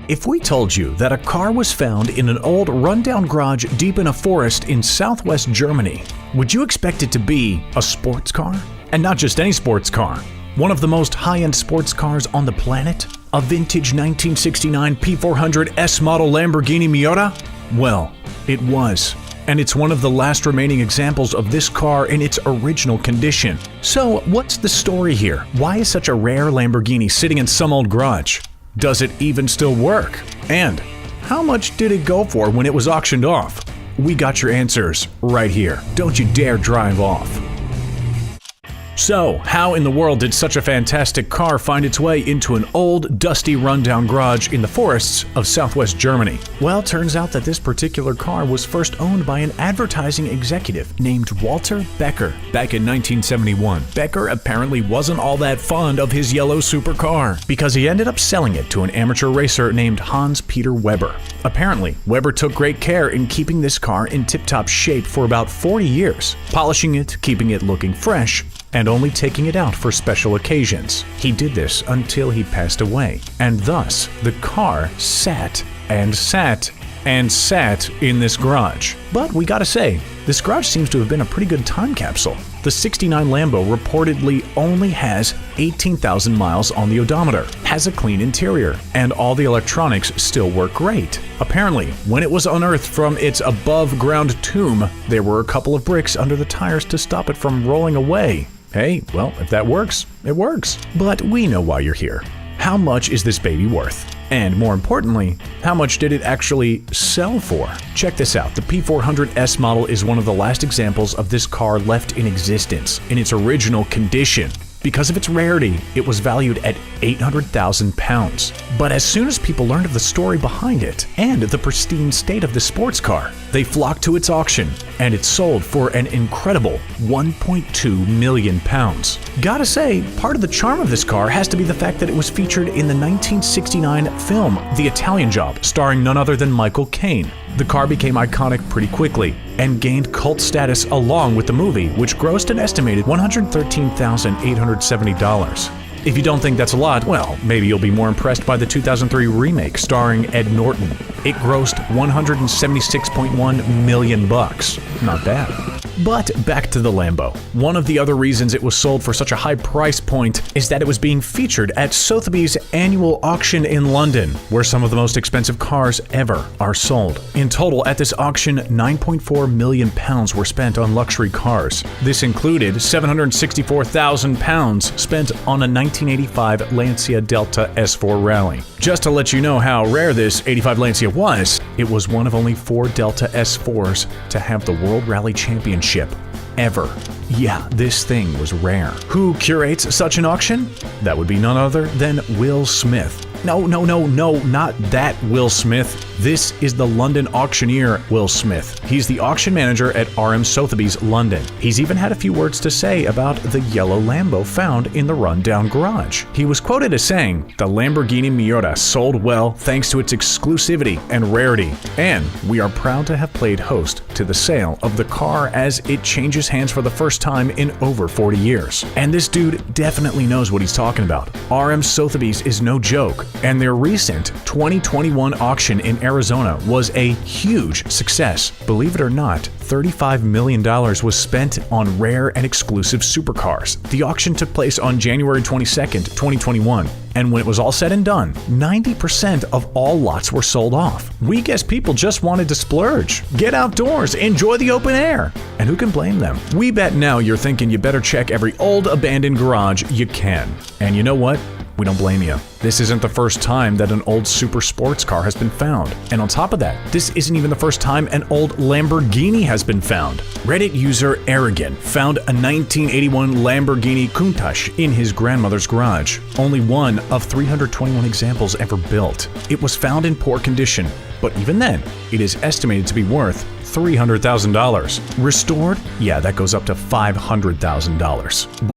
If we told you that a car was found in an old rundown garage deep in a forest in southwest Germany, would you expect it to be a sports car? And not just any sports car. One of the most high-end sports cars on the planet? A vintage 1969 P400 S model Lamborghini Miata? Well, it was. And it's one of the last remaining examples of this car in its original condition. So, what's the story here? Why is such a rare Lamborghini sitting in some old garage? Does it even still work? And how much did it go for when it was auctioned off? We got your answers right here. Don't you dare drive off. So, how in the world did such a fantastic car find its way into an old, dusty, rundown garage in the forests of southwest Germany? Well, turns out that this particular car was first owned by an advertising executive named Walter Becker back in 1971. Becker apparently wasn't all that fond of his yellow supercar because he ended up selling it to an amateur racer named Hans-Peter Weber. Apparently, Weber took great care in keeping this car in tip-top shape for about 40 years, polishing it, keeping it looking fresh, and only taking it out for special occasions. He did this until he passed away, and thus the car sat and sat and sat in this garage. But we gotta say, this garage seems to have been a pretty good time capsule. The 69 Lambo reportedly only has 18,000 miles on the odometer, has a clean interior, and all the electronics still work great. Apparently, when it was unearthed from its above-ground tomb, there were a couple of bricks under the tires to stop it from rolling away. Hey, well, if that works, it works. But we know why you're here. How much is this baby worth? And more importantly, how much did it actually sell for? Check this out. The P400 S model is one of the last examples of this car left in existence in its original condition. Because of its rarity, it was valued at £800,000. But as soon as people learned of the story behind it and the pristine state of the sports car, they flocked to its auction, and it sold for an incredible £1.2 million. Gotta say, part of the charm of this car has to be the fact that it was featured in the 1969 film The Italian Job, starring none other than Michael Caine. The car became iconic pretty quickly and gained cult status along with the movie, which grossed an estimated $113,870. If you don't think that's a lot, well, maybe you'll be more impressed by the 2003 remake starring Ed Norton. It grossed $176.1 million. Not bad. But back to the Lambo. One of the other reasons it was sold for such a high price point is that it was being featured at Sotheby's annual auction in London, where some of the most expensive cars ever are sold. In total, at this auction, £9.4 million were spent on luxury cars. This included £764,000 spent on a 1985 Lancia Delta S4 Rally. Just to let you know how rare this 85 Lancia was, it was one of only 4 Delta S4s to have the World Rally Championship ever. Yeah, this thing was rare. Who curates such an auction? That would be none other than Will Smith. No, not that Will Smith. This is the London auctioneer Will Smith. He's the auction manager at RM Sotheby's London. He's even had a few words to say about the yellow Lambo found in the rundown garage. He was quoted as saying, "The Lamborghini Miata sold well thanks to its exclusivity and rarity, and we are proud to have played host to the sale of the car as it changes hands for the first time in over 40 years. And this dude definitely knows what he's talking about. RM Sotheby's is no joke, and their recent 2021 auction in Arizona was a huge success. Believe it or not, $35 million was spent on rare and exclusive supercars. The auction took place on January 22nd, 2021. And when it was all said and done, 90% of all lots were sold off. We guess people just wanted to splurge, get outdoors, enjoy the open air. And who can blame them? We bet now you're thinking you better check every old abandoned garage you can. And you know what? We don't blame you. This isn't the first time that an old super sports car has been found. And on top of that, this isn't even the first time an old Lamborghini has been found. Reddit user Aragon found a 1981 Lamborghini Countach in his grandmother's garage. Only one of 321 examples ever built. It was found in poor condition, but even then, it is estimated to be worth $300,000. Restored? Yeah, that goes up to $500,000.